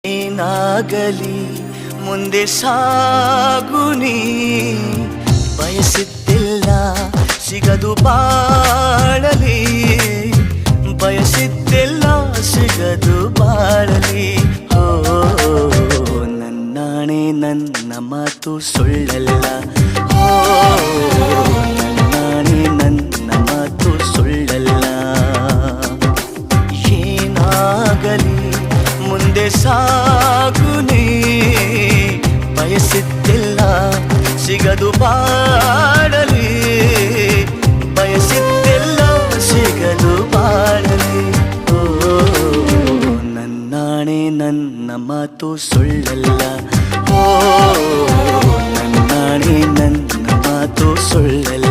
ಏನಾಗಲಿ ಮುಂದೆ ಸಾಗುನಿ, ಬಯಸಿದ್ದಿಲ್ಲ ಸಿಗದು ಬಾಳಲಿ, ಬಯಸಿದ್ದಿಲ್ಲ ಸಿಗದು ಬಾಳಲಿ. ಓ ನನ್ನಾಣೆ ನನ್ನ ಮಾತು ಸುಳ್ಳಲ್ಲ, ಓ ನನ್ನಾಣೆ ನನ್ನ ಮಾತು ಸುಳ್ಳಲ್ಲ. ಏನಾಗಲಿ ಮುಂದೆ ಸಾಗುನಿ, ಬಯಸಿದ್ದಿಲ್ಲ ಸಿಗದು ಬಾಳಲಿ, ಬಯಸಿದ್ದಿಲ್ಲ ಸಿಗದು ಬಾಳಲಿ. ಓ ನನ್ನಾಣೆ ನನ್ನ ಮಾತು ಸುಳ್ಳಲ್ಲ, ಓ ನನ್ನಾಣೆ ನನ್ನ ಮಾತು ಸುಳ್ಳಲ್ಲ.